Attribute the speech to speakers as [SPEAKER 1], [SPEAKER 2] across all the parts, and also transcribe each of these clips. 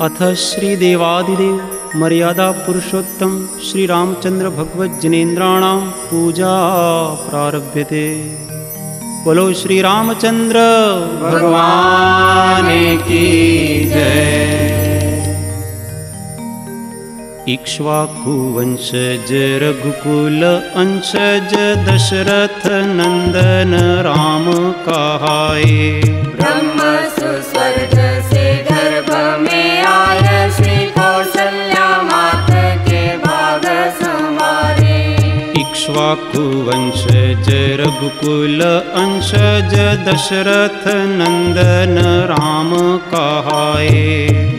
[SPEAKER 1] अथ श्रीदेवादिदेव मर्यादा पुरुषोत्तम श्री रामचंद्र भगवत जिनेन्द्राणां पूजा प्रारभ्यते। बोलो श्री रामचंद्र
[SPEAKER 2] भगवान की जय।
[SPEAKER 1] इक्ष्वाकु वंशज रघुकुल अंशज दशरथ नंदन राम कहाए।
[SPEAKER 2] ब्रह्म सुस्वर्ग से गर्भ में आय, श्री कौशल्या मात के भाग संवारे।
[SPEAKER 1] इक्ष्वाकु वंशज रघुकुल अंशज दशरथ नंदन राम कहाए।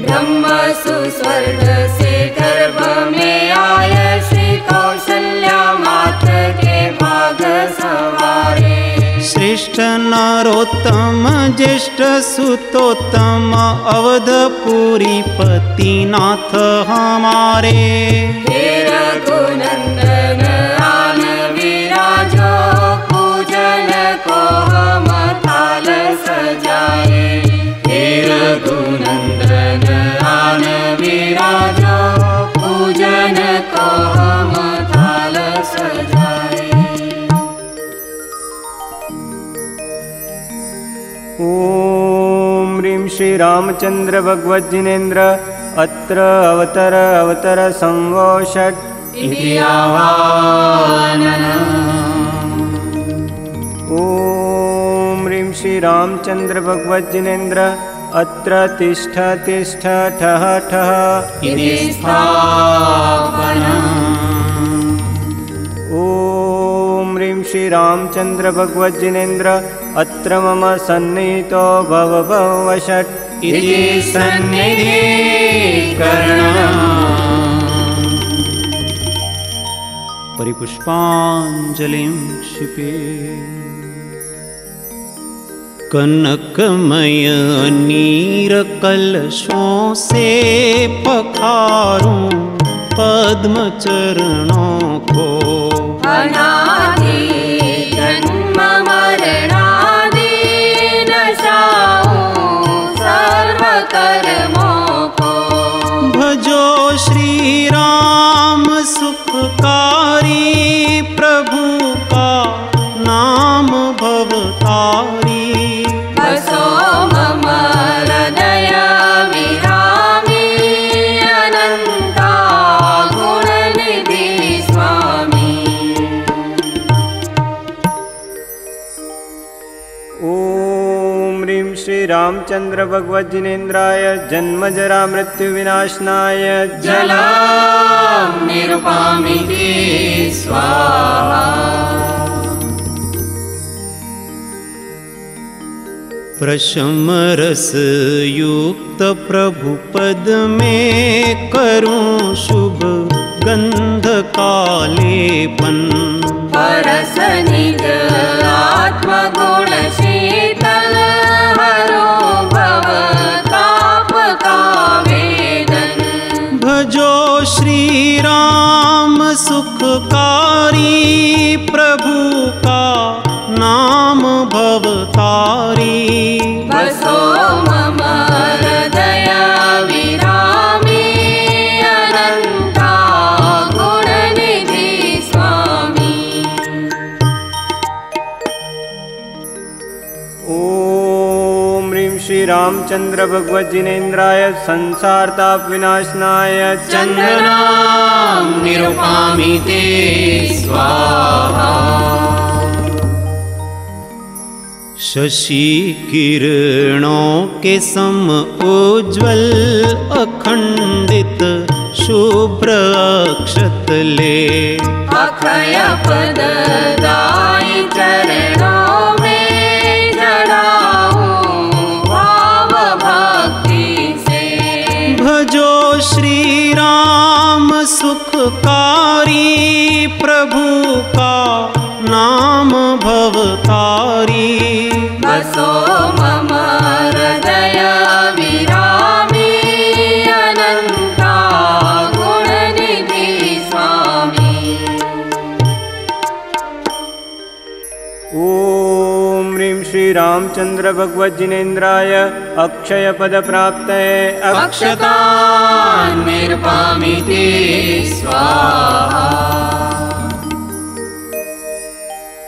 [SPEAKER 2] ब्रह्म सुस्वर्ग से गर्भ में आय, श्री कौशल्या मात के भाग संवारे।
[SPEAKER 1] श्रेष्ठ नरोत्तम ज्येष्ठ सुतोत्तम अवधपुरी पतिनाथ हमारे।
[SPEAKER 2] हे रघुनंदन आन विराजो, पूजन को हम थाल सजाए। हे रघुनंदन आन विराजो, पूजन को हम थाल सजाए।
[SPEAKER 3] ओम ह्रीं श्री रामचंद्र भगवत जिनेन्द्र अत्र अवतर संगो षट्
[SPEAKER 2] इति आवाहनम्।
[SPEAKER 3] ओम ह्रीं श्री रामचंद्र भगवत जिनेन्द्र अत्र तिष्ठ तिष्ठ ठः ठः
[SPEAKER 2] इति स्थापनम्।
[SPEAKER 3] ओम ह्रीं श्री रामचंद्र भगवत जिनेन्द्र अत्र मम सन्निहितो भव भव षट्
[SPEAKER 2] इति सन्निधिकरणम्।
[SPEAKER 1] परिपुष्पाञ्जलिं क्षिपे। कनकमय नीर कलशों से पखारूं पद्म चरणों को।
[SPEAKER 2] अनादि जन्म मरणादि नशाऊं सर्व कर्मों को।
[SPEAKER 1] भजो श्री राम सुखकारी, प्रभु का नाम भवतारी।
[SPEAKER 2] बसो मम हृदय विरामी, अनंता गुणनिधि स्वामी।
[SPEAKER 3] ओम ह्रीं श्री रामचंद्र भगवत जिनेन्द्राय जन्म जरा मृत्यु विनाशनाय
[SPEAKER 2] जलं निरुपामिति स्वाहा।
[SPEAKER 1] प्रशम रस युक्त प्रभु पद में करूं शुभ गंध कालेपन।
[SPEAKER 2] परस निज आत्मगुण शीतल, हरो भव ताप का वेदन।
[SPEAKER 1] भजो श्री राम सुखकारी, प्रभु का नाम भवतारी।
[SPEAKER 2] बसो मम हृदय विरामी, अनंता गुणनिधि स्वामी।
[SPEAKER 3] ओम ह्रीं श्री रामचंद्र भगवत जिनेन्द्राय संसार ताप विनाशनाय
[SPEAKER 2] चंदनं निरुपामिते स्वाहा।
[SPEAKER 1] शशि किरणों के सम उज्ज्वल अखंडित शुभ्र अक्षत ले।
[SPEAKER 2] अक्षय पद दाई चरणों में जड़ाऊं भाव भक्ति से।
[SPEAKER 1] भजो श्री राम सुखकारी, प्रभु का नाम भवतारी।
[SPEAKER 2] बसो मम हृदय विरामी, अनंता गुणनिधि स्वामी।
[SPEAKER 3] ओम ह्रीं श्री राम श्रीरामचंद्र भगवत जिनेन्द्राय अक्षय पद प्राप्तये
[SPEAKER 2] अक्षतान् निरूपामि ते स्वाहा।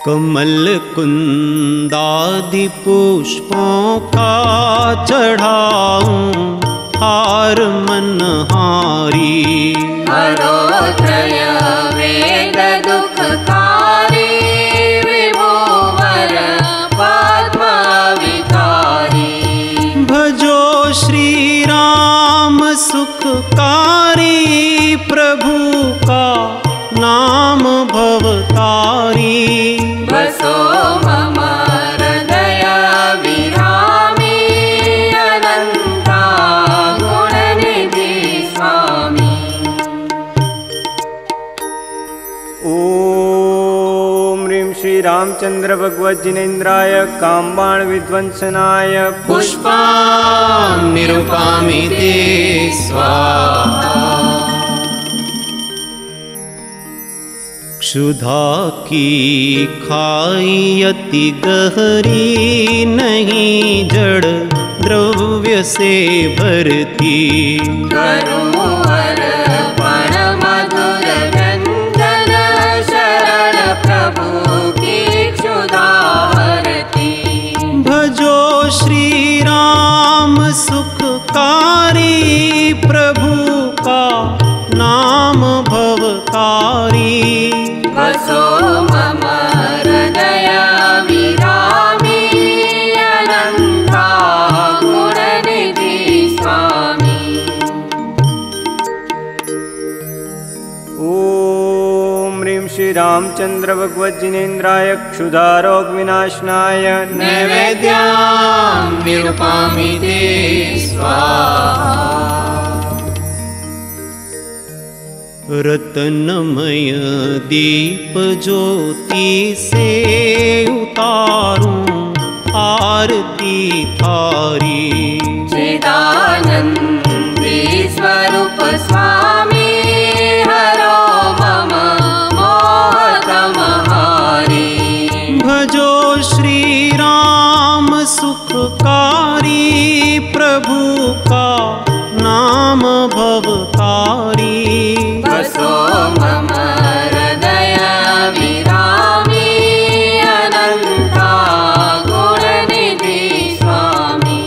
[SPEAKER 1] कमल कुंदादि पुष्पों का चढ़ाऊं हार मनहारी।
[SPEAKER 2] हरो त्रय वेद दुखकारी विभुवर पद्म विकारी।
[SPEAKER 1] भजो श्री राम सुखकारी प्रभु का नाम भवतारी।
[SPEAKER 2] बसो मम हृदय विरामी अनंता गुणनिधि स्वामी।
[SPEAKER 3] ओम ह्रीं श्री रामचंद्र भगवत जिनेन्द्राय कामबाण विध्वंसनाय
[SPEAKER 1] पुष्पां निरूपामि ते स्वाहा। क्षुधा की खाई अति गहरी नहीं जड़ द्रव्य से भरती।
[SPEAKER 2] करुवर पण मधुर व्यंजन शरण प्रभु की क्षुधा हरती।
[SPEAKER 1] भजो श्री राम सुखकारी प्रभु का नाम भवतारी।
[SPEAKER 2] बसो मम हृदय विरामी अनंता गुणनिधि स्वामी।
[SPEAKER 3] ओम ह्रीं श्री रामचंद्र भगवत जिनेन्द्राय क्षुधारोग विनाशनाय
[SPEAKER 1] नैवेद्यं निरूपामि ते स्वाहा। रत्नमय दीप ज्योति से उतारूं आरती थारी।
[SPEAKER 2] चिदानंदी स्वरूप स्वामी हरो मम मोहतमहारी।
[SPEAKER 1] भजो श्री राम सुखकारी प्रभु का नाम भवतारी।
[SPEAKER 2] बसो मम हृदय विरामी अनंता गुणनिधि स्वामी।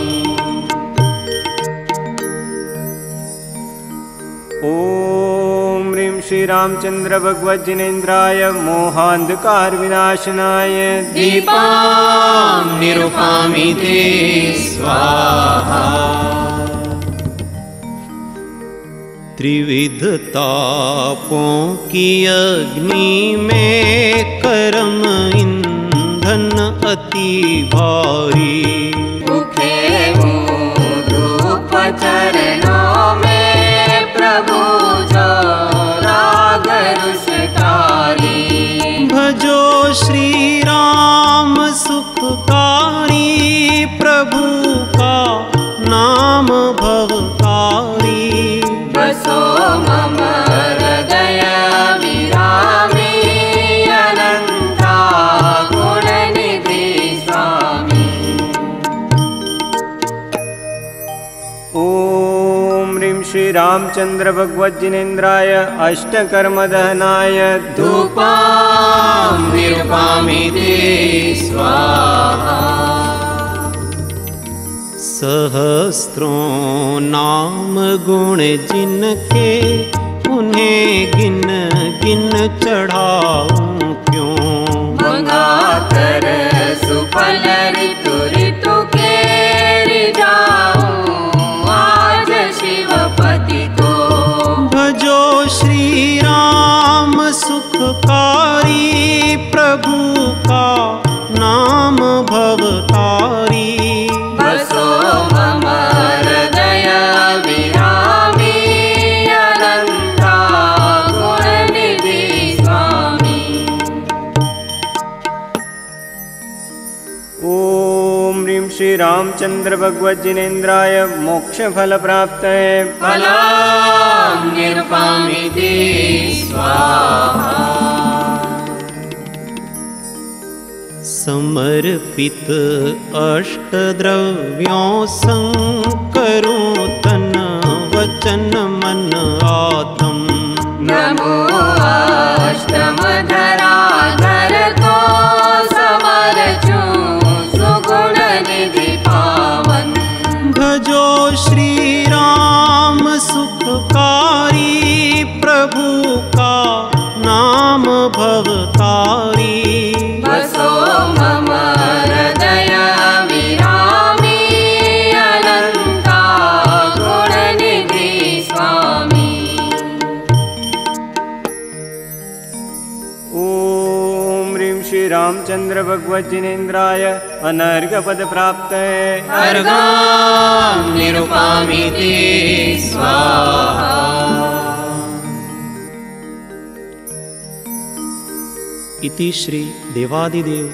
[SPEAKER 3] ओम ह्रीं श्री रामचंद्र भगवत जिनेन्द्राय मोहांधकार विनाशनाय
[SPEAKER 1] दीपां निरूपामि ते स्वाहा। त्रिविध तापों की अग्नि में कर्म ईंधन अति भारी।
[SPEAKER 2] मुखे धूप चरणों में प्रभु जो राग रुषकारी।
[SPEAKER 1] भजो श्री राम सुखकारी प्रभु का नाम भवतारी।
[SPEAKER 2] बसो मम हृदय विरामी अनंता गुणनिधि स्वामी।
[SPEAKER 3] ओम ह्रीं श्री रामचंद्र भगवत जिनेन्द्राय अष्टकर्म दहनाय
[SPEAKER 1] धूपां निरूपामि ते स्वाहा। सहस्रों नाम गुण जिनके उन्हें गिन गिन चढ़ाऊं क्यों।
[SPEAKER 2] मंगाकर सुफल ऋतु ऋतु के रिझाऊं आज शिवपति को।
[SPEAKER 1] भजो श्री राम सुखकारी प्रभु का नाम भवतारी।
[SPEAKER 2] बसो मम हृदय विरामी अनंता गुणनिधि स्वामी।
[SPEAKER 3] ओम ह्रीं श्री रामचंद्र भगवत जिनेन्द्राय मोक्ष फल प्राप्तये
[SPEAKER 1] फलां निरूपामि ते स्वाहा। समर्पित अष्टद्रव्यों संकरों तन वचन मन आत्म।
[SPEAKER 2] नमो अष्टमधराधर को समरचू सुगुण निधि पावन।
[SPEAKER 1] भजो श्री राम सुखकारी प्रभु का नाम भवतारी।
[SPEAKER 2] बसो मम हृदय विरामी अनंता गुण निधि स्वामी।
[SPEAKER 3] ओम ह्रीं श्री रामचंद्र भगवत जिनेन्द्राय अनर्घ पद प्राप्त है।
[SPEAKER 1] अर्घां निरुपामि ते स्वाहा। इति श्री देवादिदेव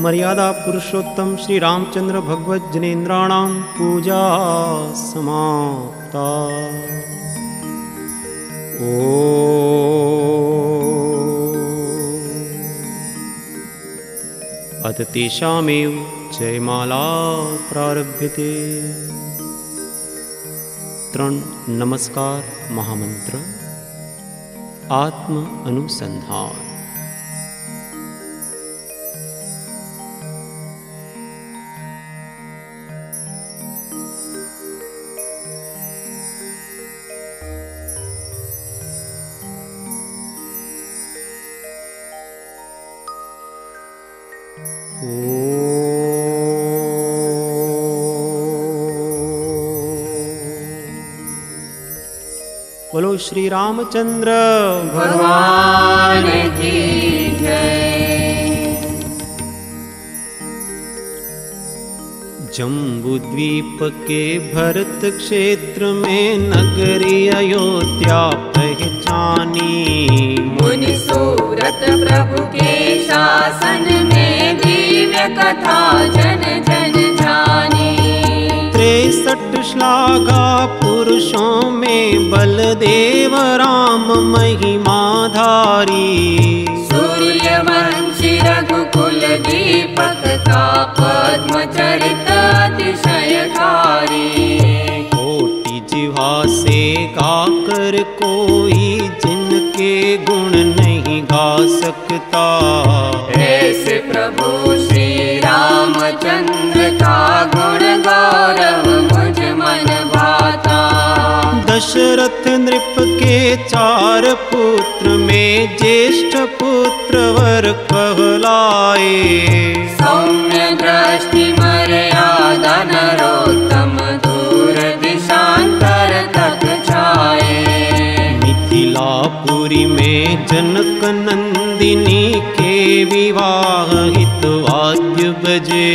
[SPEAKER 1] मर्यादा पुरुषोत्तम श्री रामचंद्र भगवत जिनेन्द्राणां पूजा समाप्ता। अथ तेषामेव जयमाला प्रारभ्यते। 3 नमस्कार महामंत्र। आत्म अनुसंधान। बोलो श्री रामचंद्र
[SPEAKER 2] भगवान की जय।
[SPEAKER 1] जम्बूद्वीप के भरत क्षेत्र में नगरी अयोध्या पहचानी।
[SPEAKER 2] मुनि सूरत प्रभु के शासन में दिव्य कथा जन जन जानी।
[SPEAKER 1] 63 श्लाघा पुरुषों में बलदेव राम महिमाधारी।
[SPEAKER 2] सूर्यवंशी रघुकुल दीपक का पद्म चरित अतिशयकारी।
[SPEAKER 1] कोटि जिह्वा से गाकर कोई जिनके गुण नहीं गा सकता।
[SPEAKER 2] ऐसे प्रभु श्री रामचंद्र का गुण गौरव मुझ मन भाता।
[SPEAKER 1] दशरथ नृप के 4 पुत्र में ज्येष्ठ पुत्र वर कहलाए।
[SPEAKER 2] सौम्य दृष्टि मर्यादा नरोत्तम दूर दिशांतर तक छाए।
[SPEAKER 1] मिथिलापुरी में जनक नंदिनी के विवाह हित वाद्य बजे।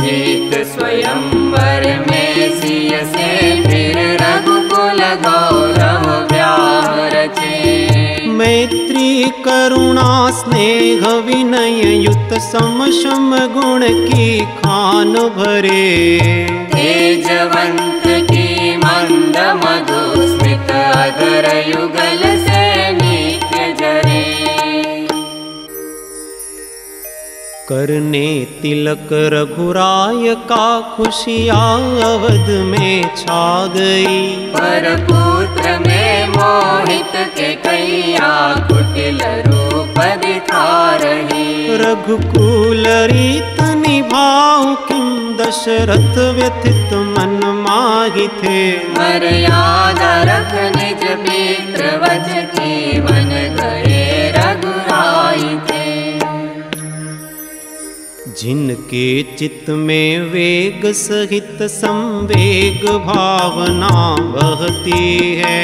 [SPEAKER 2] जीत स्वयंवर में सिय से फिर रघुकुल गौरव ब्याह रचे।
[SPEAKER 1] मैत्री करुणा स्नेह विनय युक्त सम शम गुण की खान भरे।
[SPEAKER 2] तेजवंत की मंद मधु स्मित अधर युगल से नित्य जरे।
[SPEAKER 1] करने तिलक रघुराय का खुशियाँ अवध में छा गई।
[SPEAKER 2] पर पुत्र में मोहित के कैया कुटिल रूप दिखा रही।
[SPEAKER 1] रघुकुल रीत निभाऊं किम दशरथ व्यथित मन माहि थे।
[SPEAKER 2] मर्यादा रख निज पितृ वच जीवन गए रघुराई थे।
[SPEAKER 1] जिनके चित्त में वेग सहित संवेग भावना बहती है।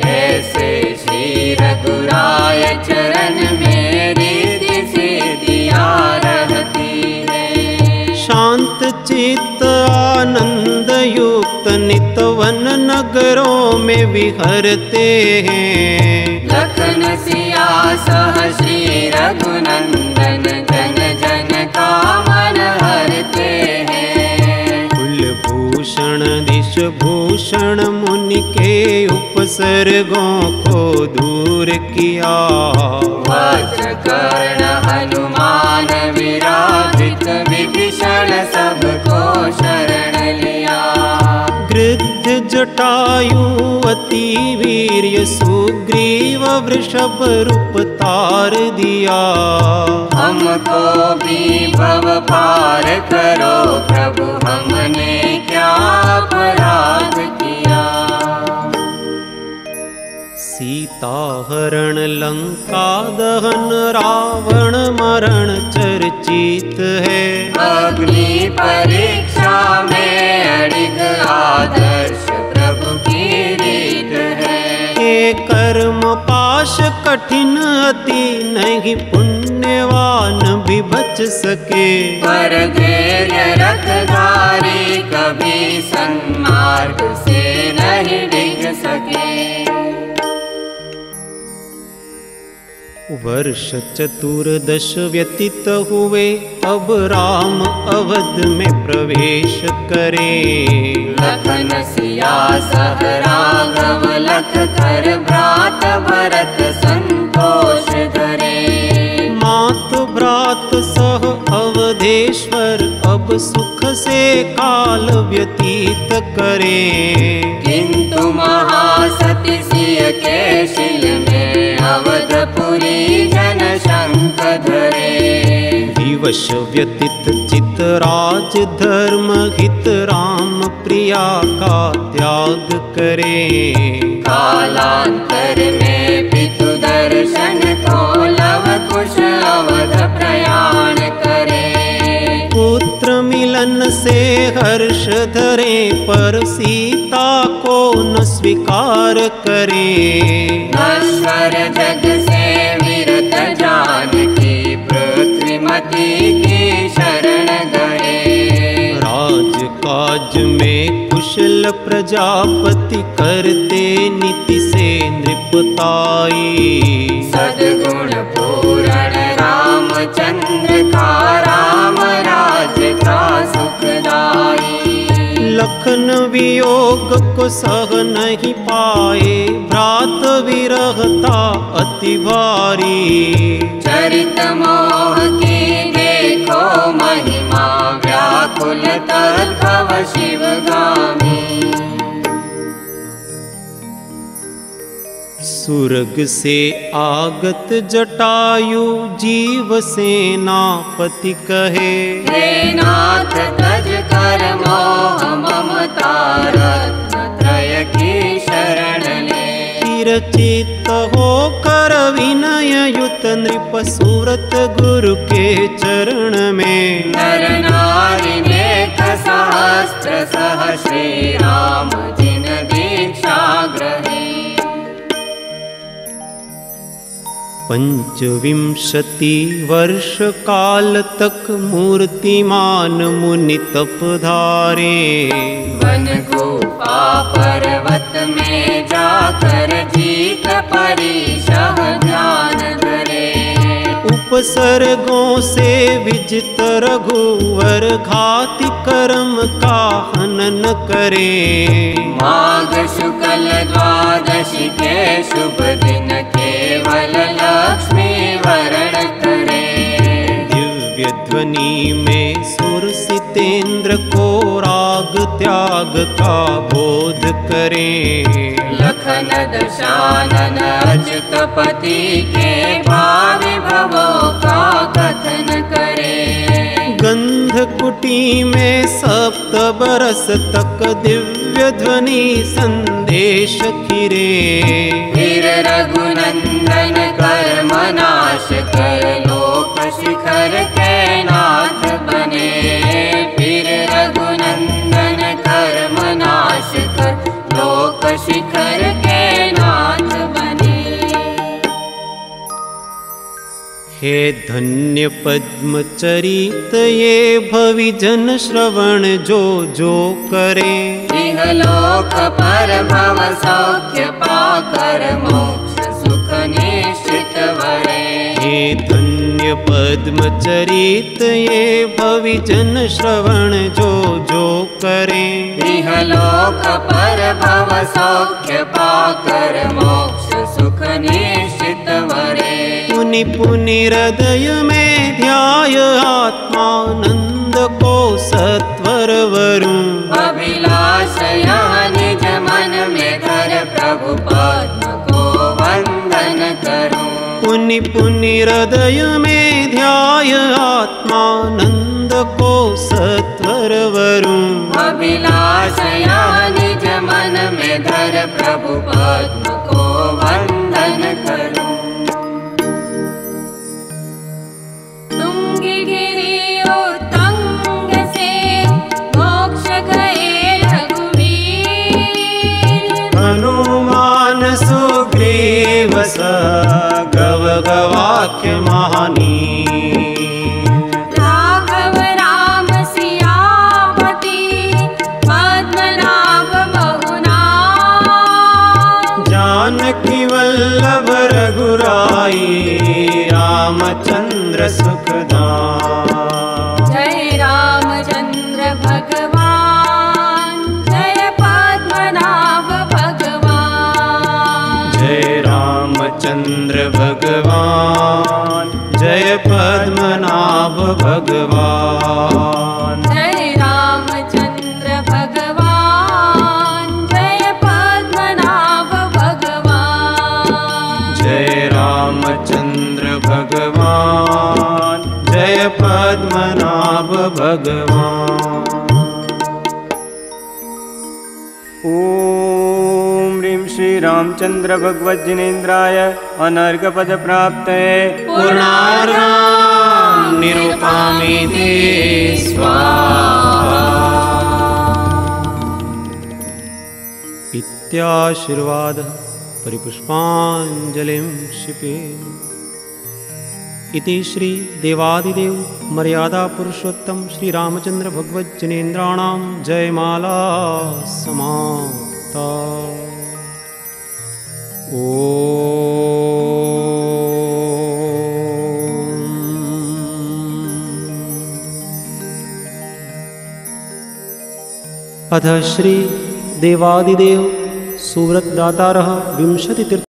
[SPEAKER 2] ऐसे श्री रघुराय चरण में रिद्धि सिद्धियाँ रहती है।
[SPEAKER 1] शांत चित्त आनंद युक्त नितवन नगरों में विहरते हैं।
[SPEAKER 2] लखन सिया सह श्री रघुनंदन जन जन का मन हरते हैं।
[SPEAKER 1] कुलभूषण गणेश भूषण मुनि के उपसर्गों को दूर किया।
[SPEAKER 2] वज्र कर्ण हनुमान विराजित विभीषण सबको शरण लिया।
[SPEAKER 1] गृध्र जटायु अति वीर्य सुग्रीव वृषभ रूप तार दिया।
[SPEAKER 2] हमको भी भव पार करो प्रभु, हमने क्या अपराध किया।
[SPEAKER 1] सीता हरण लंका दहन रावण मरण चर्चित है।
[SPEAKER 2] अग्नि परीक्षा में अड़िग आदर्श प्रभु की रीत है।
[SPEAKER 1] ये कर्म पाश कठिन अति नहीं पुण्यवान भी बच सके।
[SPEAKER 2] पर धैर्य रख धारी कभी सन्मार्ग से नहीं डिग सके।
[SPEAKER 1] वर्ष चतुर्दश व्यतीत हुए, अब राम अवध में प्रवेश करें।
[SPEAKER 2] लखन सिया सह राघव लख कर भ्रात भरत संतोष धरे।
[SPEAKER 1] मात भ्रात सह अवधेश्वर अब सुख से काल व्यतीत करें।
[SPEAKER 2] किंतु महासती सिय के शिल में अवधपुरी जन शंख धरे।
[SPEAKER 1] दिवश व्यतीत चित राज धर्म हित राम प्रिया का त्याग करें।
[SPEAKER 2] कालांतर में पितु दर्शन को लव कुश अवध प्रयाण करे।
[SPEAKER 1] पुत्र मिलन से हर्ष धरे, पर सीता को न स्वीकार करे।
[SPEAKER 2] नश्वर जग से विरत जानकी पृथ्वीमती की शरण गए।
[SPEAKER 1] राजकाज में कुशल प्रजापति करते नीति से नृपताई।
[SPEAKER 2] सद्गुण पूर्ण रामचंद्र का राम राज का सुखदाई।
[SPEAKER 1] लखन वियोग को सह नहीं पाए, भ्रात विरहता अति भारी।
[SPEAKER 2] चरित मोह की देखो महिमा, व्याकुल तद्भव शिवगामी।
[SPEAKER 1] सुरग से आगत जटायु जीव सेनापति कहे।
[SPEAKER 2] हे नाथ तज कर मोह ममता रत्न त्रय की शरण ले।
[SPEAKER 1] चित हो कर विनय युत नृप सूरत गुरु के चरण में।
[SPEAKER 2] नर नारी नेक सहस्त्र सह श्री राम जिन दीक्षा ग्रहे।
[SPEAKER 1] 25 वर्ष काल तक मूर्तिमान मुनि तप धारे।
[SPEAKER 2] वन गुफा पर्वत में जाकर जीत परिशह ध्यान धरे। उपसर्गों से विजित रघुवर घाति कर्म का हनन करे। माघ शुक्ल द्वादशी के शुभ दिन केवल लक्ष्मी वरण करे।
[SPEAKER 1] दिव्य ध्वनि में सुर सितेंद्र को राग त्याग का बोध करें।
[SPEAKER 2] लखन दशानन अच्युतपति के भावि भवों का कथन करे।
[SPEAKER 1] गंध कुटी में 7 बरस तक दिव्य ध्वनि संदेश खिरे।
[SPEAKER 2] फिर रघुनंदन कर्म नाश कर लोक शिखर के नाथ बने। फिर रघुनंदन कर्म नाश कर लोक शिखर के नाथ बने।
[SPEAKER 1] हे धन्य पद्म चरित ये भवि जन श्रवण जो जो करे।
[SPEAKER 2] इहलोक पर भव सौख्य पाकर मोक्ष सुख निश्चित वरे।
[SPEAKER 1] हे धन्य पद्मचरित ये भविजन श्रवण जो करें।
[SPEAKER 2] इहलोक पर भव सौख्य पाकर मोक्ष सुख निश्चित वरे।
[SPEAKER 1] पुनि पुनि हृदय में ध्याय आत्मानंद को सत्वर वरुं।
[SPEAKER 2] अभिलाष यह निज मन में धर प्रभु पद्म को वंदन करूं।
[SPEAKER 1] पुनि पुनि हृदय में ध्याय आत्मानंद को सत्वर वरुं।
[SPEAKER 2] अभिलाष यह निज मन में धर प्रभु पद्म को वंदन करूं। तुंगी गिरि उत्तंग से मोक्ष गए रघुवीर।
[SPEAKER 1] हनुमान सुग्रीव गव गवाक्य महानी।
[SPEAKER 2] राघव राम सियापति पद्मनाभ बहुनाम।
[SPEAKER 1] जानकी वल्लभ रघुराई रामचंद्र सुखदाम।
[SPEAKER 2] जय रामचंद्र भगवान जय पद्मनाभ भगवान।
[SPEAKER 1] जय रामचंद्र भगवान जय पद्मनाभ भगवान।
[SPEAKER 2] जय रामचंद्र भगवान जय पद्मनाभ भगवान।
[SPEAKER 1] जय रामचंद्र भगवान जय पद्मनाभ भगवान।
[SPEAKER 3] ॐ ह्रीं श्री रामचंद्र भगवत जिनेन्द्राय अनर्घ पद प्राप्तये
[SPEAKER 1] पूर्णार्घं निरूपामि ते स्वाहा। इत्याशीर्वादः परिपुष्पाञ्जलिं क्षिपे। इति श्री देवादिदेव मर्यादा पुरुषोत्तम श्री रामचंद्र भगवत जिनेन्द्राणां जयमाला समाप्ता। अथ श्री देवादिदेव सुव्रत दातारः 20 तीर्थ